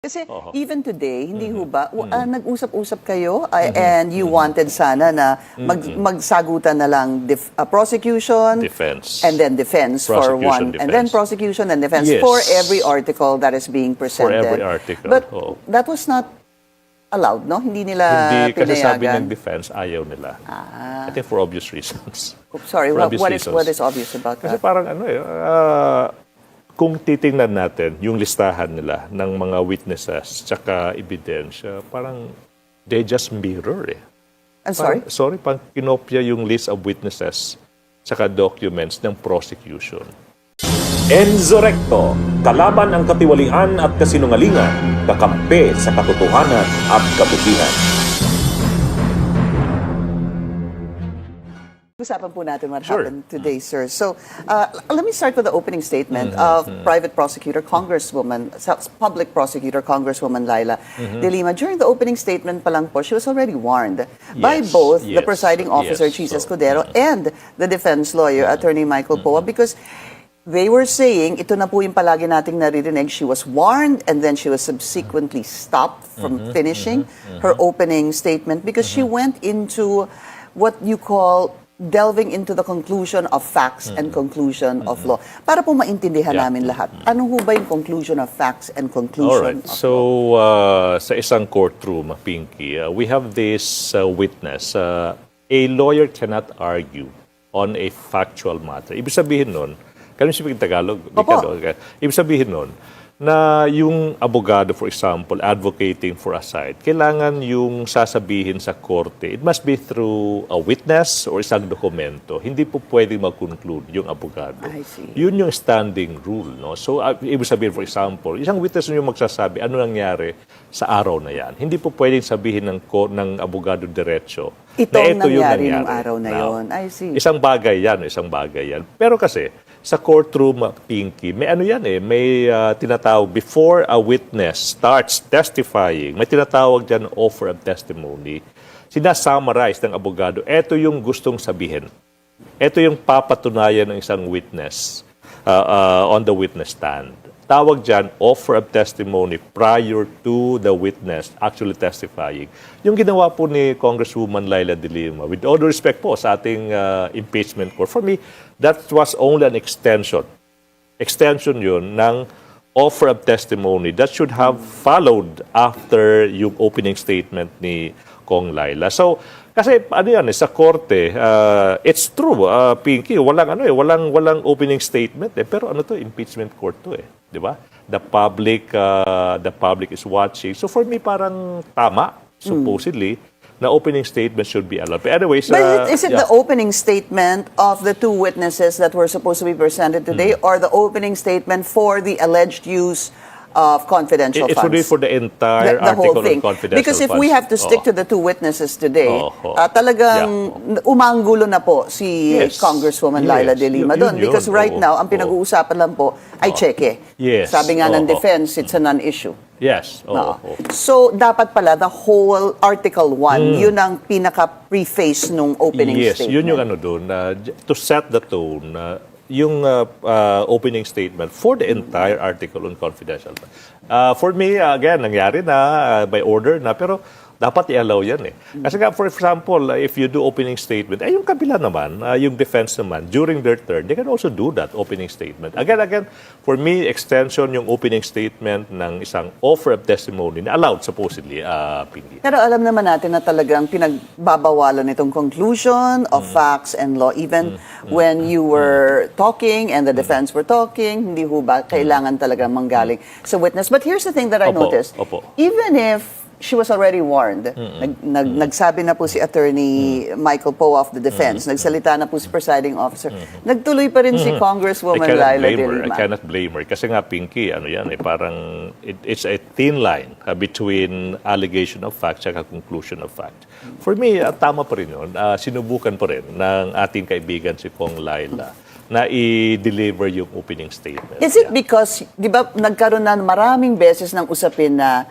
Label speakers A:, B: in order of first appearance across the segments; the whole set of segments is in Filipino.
A: Kasi
B: Oo.
A: even today, hindi ho ba, nag-usap-usap kayo and you wanted sana na magsagutan na lang prosecution,
B: Defense.
A: and then defense for
B: Prosecution,
A: one, and then
B: defense.
A: prosecution and defense
B: Yes.
A: for every article that is being presented.
B: For every article,
A: But
B: oo.
A: that was not allowed, no? Hindi nila
B: Hindi, kasi sabi ng
A: pinayagan.
B: defense, ayaw nila. I think for obvious reasons.
A: Sorry,
B: For
A: what
B: obvious
A: is
B: reasons.
A: obvious about
B: Kasi
A: that?
B: parang kung titingnan natin yung listahan nila ng mga witnesses tsaka ebidensya, parang they just mirror eh.
A: I'm sorry?
B: Sorry, pang kinopya yung list of witnesses tsaka documents ng prosecution.
C: Enzorecto, kalaban ang katiwalian at kasinungalingan, kakampi sa katotohanan at kabutihan.
A: Usapan po natin what
B: Sure.
A: happened today, sir. So, let me start with the opening statement of private prosecutor, public prosecutor, Congresswoman Laila De Lima. During the opening statement pa lang po, she was already warned by
B: Yes,
A: both the
B: yes,
A: presiding officer,
B: yes.
A: Chief Escudero, and the defense lawyer, Attorney Michael Poa, because they were saying, ito na po yung palagi nating naririnig, she was warned and then she was subsequently stopped from finishing her opening statement because she went into what you call delving into the conclusion of facts and conclusion of law. Para po maintindihan namin lahat, ano ho ba yung conclusion of facts and conclusion
B: Alright,
A: of law?
B: so sa isang courtroom, Pinky, we have this witness. A lawyer cannot argue on a factual matter. Ibig sabihin nun, kami speaking Tagalog, ibig sabihin nun, na yung abogado, for example, advocating for a side, kailangan yung sasabihin sa korte, it must be through a witness or isang dokumento. Hindi po pwedeng mag-conclude yung abogado.
A: I see.
B: Yun yung standing rule. No? So, ibig sabihin, for example, isang witness yung magsasabi, ano nangyari sa araw na yan. Hindi po pwedeng sabihin ng abogado diretso
A: Ito
B: na
A: ang
B: ito yung
A: nangyari
B: nangyari.
A: nung araw na yun. I see.
B: Isang bagay yan. Pero kasi, sa courtroom, Pinky, may ano yan eh, may tinatawag, before a witness starts testifying, may tinatawag dyan offer of testimony, sinasummarize ng abogado, eto yung gustong sabihin. Ito yung papatunayan ng isang witness on the witness stand. Tawag dyan, offer of testimony prior to the witness actually testifying. Yung ginawa po ni Congresswoman Laila De Lima, with all due respect po sa ating impeachment court, for me, that was only an extension. Extension yun ng offer of testimony that should have followed after yung opening statement ni Kong Laila. So, kasi ano yan, sa korte, it's true, Pinky, walang opening statement pero ano to, impeachment court to di ba? The public is watching. So for me parang tama, supposedly, na opening statement should be allowed. But anyways,
A: But is it the opening statement of the two witnesses that were supposed to be presented today or the opening statement for the alleged use of confidential
B: it
A: funds?
B: would be for the entire
A: The whole
B: article
A: thing.
B: on confidential
A: Because if
B: funds.
A: we have to stick to the two witnesses today, talagang umanggulo na po si
B: Yes.
A: Congresswoman
B: Yes.
A: Laila De Lima
B: Yun
A: doon. Because right
B: oo.
A: now, ang pinag-uusapan lang po ay cheque.
B: Yes.
A: Sabi nga ng
B: Oo.
A: defense, it's a non-issue.
B: Yes.
A: No. So, dapat pala, the whole Article 1, yun ang pinaka-preface nung opening
B: Yes,
A: statement.
B: yun yung ano doon, to set the tone, yung opening statement for the entire article on confidential. For me, again, nangyari na, by order na, pero dapat i-allow yan Kasi nga, for example, if you do opening statement, yung kabila naman, yung defense naman, during their turn, they can also do that opening statement. Again, for me, extension yung opening statement ng isang offer of testimony na allowed, supposedly, Pinky.
A: Pero alam naman natin na talagang pinagbabawalan itong conclusion of facts and law. Even when you were talking and the defense were talking, hindi ho ba kailangan talagang manggaling sa witness. But here's the thing that I noticed. Even if she was already warned, nagsabi na po si Attorney Michael Poe of the defense, nagsalita na po si presiding officer, nagtuloy pa rin si Congresswoman Laila De Lima.
B: I cannot blame her. Kasi nga, Pinky, ano yan, parang it's a thin line between allegation of fact at conclusion of fact. For me, tama pa rin yun. Sinubukan pa rin ng ating kaibigan si Kong Laila na i-deliver yung opening statement.
A: Is it because, di ba, nagkaroon na maraming beses ng usapin na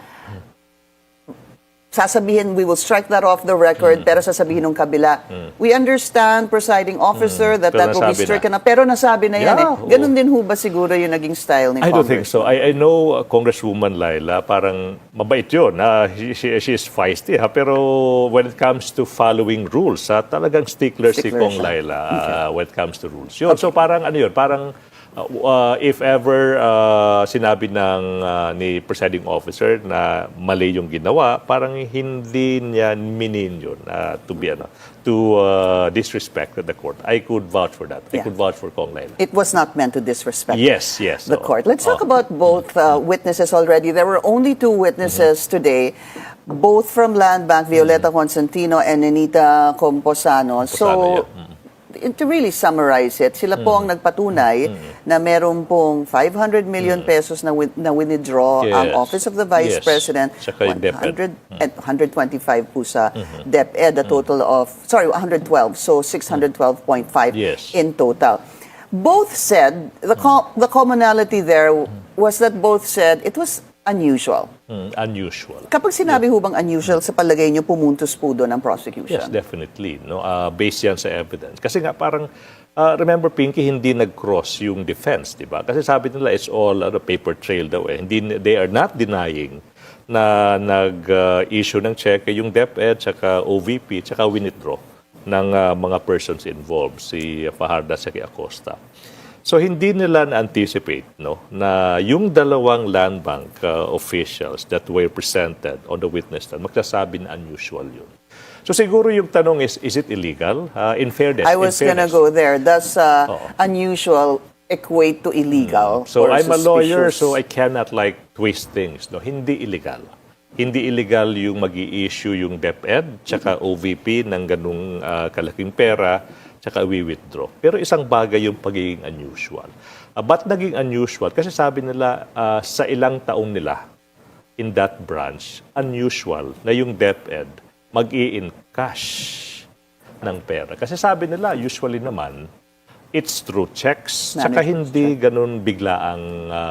A: sasabihin, we will strike that off the record, pero sasabihin ng kabila, we understand, presiding officer, that
B: Pero
A: that will be
B: nasabi
A: stricken na. Pero nasabi na yan
B: Yeah,
A: Ganun din ho ba siguro yung naging style ni
B: I don't think
A: Congress?
B: so. I know Congresswoman Laila, parang mabait yun. She's feisty. Pero when it comes to following rules, talagang stickler si
A: Stickler
B: Kong
A: siya.
B: Laila when it comes to rules. Yun. So parang ano yun, parang if ever sinabi ni presiding officer na mali yung ginawa, parang hindi niya minin yun to disrespect the court. I could vouch for that. I
A: Yeah.
B: could vouch for Kong Laila.
A: It was not meant to disrespect
B: Yes.
A: the court. Let's talk about both witnesses already. There were only two witnesses today, both from Land Bank, Violeta Constantino and Anita Composano. So, to really summarize it, sila po ang nagpatunay na meron pong 500 million pesos na withdraw ang
B: Yes.
A: Office of the Vice
B: Yes.
A: President,
B: Tsaka yung DepEd.
A: 125 po sa DepEd, a total of, 112, so 612.5
B: Yes.
A: in total. Both said, the commonality there was that both said it was unusual.
B: Unusual.
A: Kapag sinabi ho bang unusual, sa palagay nyo, pumuntos po doon ang prosecution?
B: Yes, definitely. No, based yan sa evidence. Kasi nga parang, remember Pinky, hindi nag-cross yung defense, di ba? Kasi sabi nila, it's all paper trail daw eh. They are not denying na nag-issue ng check yung DepEd, tsaka OVP, tsaka withdraw ng mga persons involved, si Fajardo at si Acosta. So hindi nila na-anticipate na yung dalawang land bank officials that were presented on the witness stand, magsasabi na unusual yun. So siguro yung tanong is it illegal? In fairness.
A: I was gonna go there. Does unusual equate to illegal?
B: So
A: or
B: I'm a lawyer,
A: suspicious?
B: so I cannot twist things. No? Hindi illegal. Hindi illegal yung mag-i-issue yung DepEd, tsaka OVP ng ganung kalaking pera, tsaka we-withdraw. Pero isang bagay yung pagiging unusual. Ba't naging unusual? Kasi sabi nila, sa ilang taong nila in that branch, unusual na yung DepEd mag-i-encash ng pera. Kasi sabi nila, usually naman, it's through checks, tsaka hindi ganun bigla ang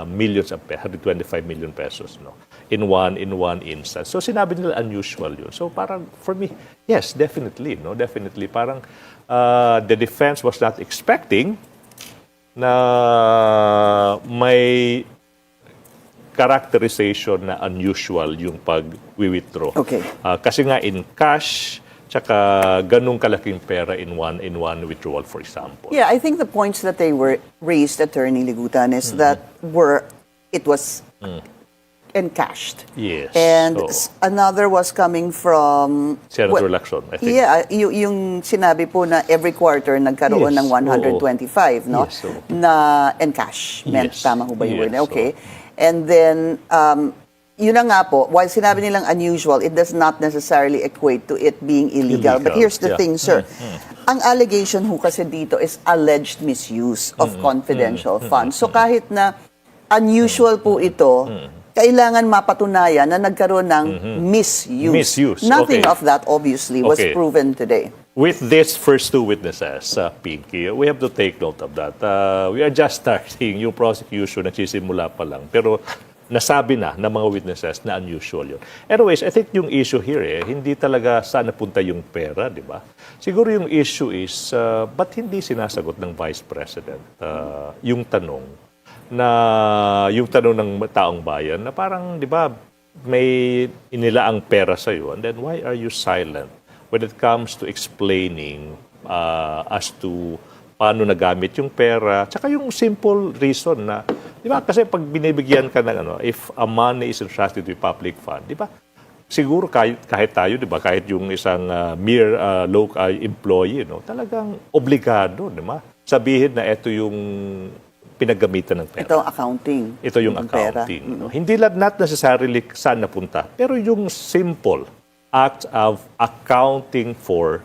B: millions of pesos, 125 million pesos, in one instance. So sinabi nila unusual yun. So parang, for me, yes, definitely, definitely. Parang the defense was not expecting na may characterization na unusual yung pag-withdraw.
A: Okay.
B: Kasi nga in cash, tsaka ganung kalaking pera in one withdrawal, for example.
A: Yeah, I think the points that they were raised, Attorney Ligutan, is that it was encashed.
B: Yes.
A: And
B: Oo.
A: Another was coming from...
B: Senator Lacson, I think.
A: Yeah, yung sinabi po na every quarter nagkaroon
B: Yes,
A: ng 125, no?
B: Yes, oo.
A: Na encash.
B: Yes.
A: Tama ho ba yung word?
B: Yes,
A: Okay. And then, yun na nga po, while sinabi nilang unusual, it does not necessarily equate to it being illegal. But here's the
B: yeah.
A: thing, sir. Ang allegation ho kasi dito is alleged misuse of confidential funds. So kahit na unusual po ito, kailangan mapatunayan na nagkaroon ng misuse.
B: Misuse,
A: Nothing
B: okay.
A: of that, obviously, was
B: Okay.
A: proven today.
B: With these first two witnesses, Pinky, we have to take note of that. We are just starting yung prosecution, nagsisimula pa lang. Pero nasabi na ng mga witnesses na unusual yun. Anyways, I think yung issue here, hindi talaga saan napunta yung pera, di ba? Siguro yung issue is, ba't hindi sinasagot ng Vice President yung tanong ng taong bayan na parang, di ba, may inilaang pera sa'yo, and then why are you silent when it comes to explaining as to paano nagamit yung pera, tsaka yung simple reason na, di ba, kasi pag binibigyan ka ng if a money is entrusted to a public fund, di ba, siguro kahit tayo, di ba, kahit yung isang mere local employee, talagang obligado, di ba, sabihin na ito yung pinaggamitan ng pera.
A: Ito ang accounting.
B: Ito yung
A: ng pera.
B: accounting. Hindi lang not necessarily saan napunta, pero yung simple act of accounting for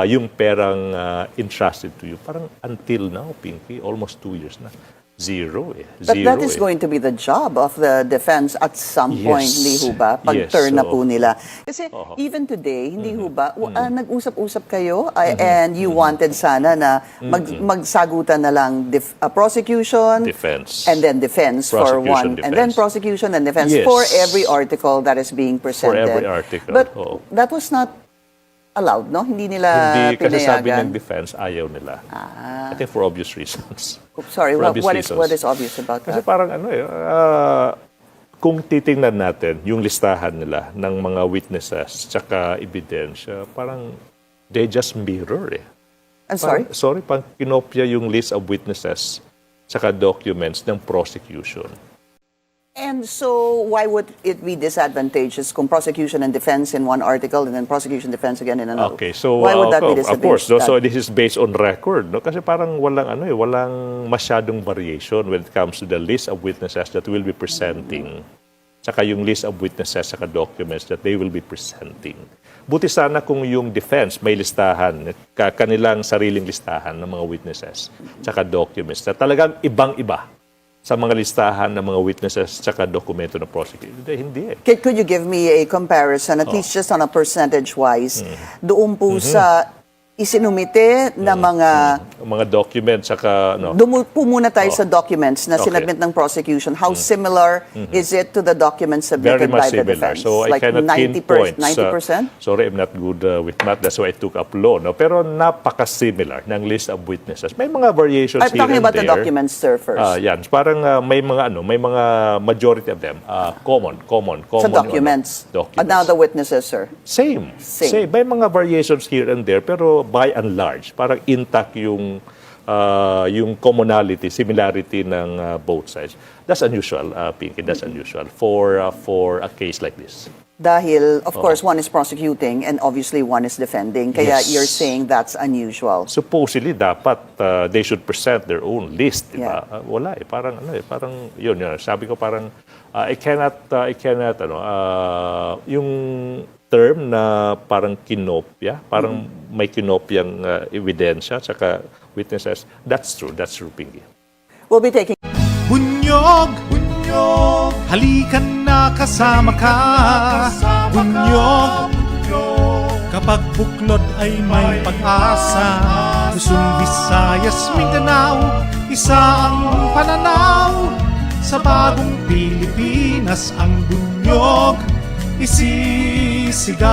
B: yung perang entrusted to you. Parang until now, Pinky, almost 2 years na. Zero eh.
A: But
B: Zero
A: that is
B: eh.
A: going to be the job of the defense at some point,
B: Yes.
A: hindi ho ba? Pag
B: Yes,
A: turn na
B: oo.
A: po nila. Kasi even today, hindi ho ba, nag-usap-usap kayo and you wanted sana na magsagutan na lang prosecution,
B: Defense.
A: and then defense for
B: Prosecution,
A: one, and then
B: defense.
A: prosecution and defense
B: Yes.
A: for every article that is being presented.
B: every article,
A: But
B: oo.
A: that was not allowed, no? Hindi nila
B: Hindi, kasi sabi
A: pinayagan.
B: ng defense, ayaw nila. I think for obvious reasons.
A: Oops, sorry,
B: For
A: what
B: obvious
A: is
B: reasons.
A: obvious about
B: Kasi
A: that?
B: parang kung titingnan natin yung listahan nila ng mga witnesses tsaka ebidensya, parang they just mirror eh.
A: I'm sorry?
B: Parang kinopya yung list of witnesses tsaka documents ng prosecution.
A: And so, why would it be disadvantageous kung prosecution and defense in one article and then prosecution defense again in another?
B: Okay, so
A: why would that be
B: of
A: disadvantageous?
B: course, no, so this is based on record, no? Kasi parang walang masyadong variation when it comes to the list of witnesses that will be presenting, tsaka yung list of witnesses tsaka documents that they will be presenting. Buti sana kung yung defense may listahan, kanilang sariling listahan ng mga witnesses tsaka documents na talagang ibang-iba sa mga listahan ng mga witnesses tsaka dokumento ng prosecutor. Hindi eh.
A: Could you give me a comparison, at least just on a percentage-wise, doon po sa isinumite na
B: Mga documents tsaka
A: doon po muna tayo sa documents na sinabit ng prosecution. How similar is it to the documents
B: very
A: submitted by
B: much
A: the
B: similar.
A: defense?
B: So I
A: Like
B: cannot
A: 90%?
B: pinpoint.
A: 90%?
B: Sorry, I'm not good with math. That's why I took up law. No? Pero napaka-similar ng list of witnesses. May mga variations
A: I'm
B: here
A: talking
B: and
A: about the
B: there.
A: documents, sir, first.
B: Yan. Parang may mga majority of them common
A: Sa documents.
B: documents.
A: Now the witnesses, sir.
B: Same. May mga variations here and there, pero by and large, parang intact yung commonality, similarity ng both sides. That's unusual, Pinky. That's unusual for a case like this.
A: Dahil, of course, one is prosecuting and obviously one is defending. Kaya
B: Yes.
A: you're saying that's unusual.
B: Supposedly, dapat they should present their own list, di ba?
A: Yeah.
B: Wala eh. Parang yun. Sabi ko parang, I cannot, yung term na parang kinopya, parang may kinopyang ebidensya, tsaka witnesses, that's true, Pinky.
A: We'll be taking
D: Bunyog, bunyog, halikan na kasama ka. Bunyog, kapag buklod ay may pag-asa. Luzon, Visayas, Mindanao, isa ang pananaw. Sa bagong Pilipinas ang bunyog isisigaw.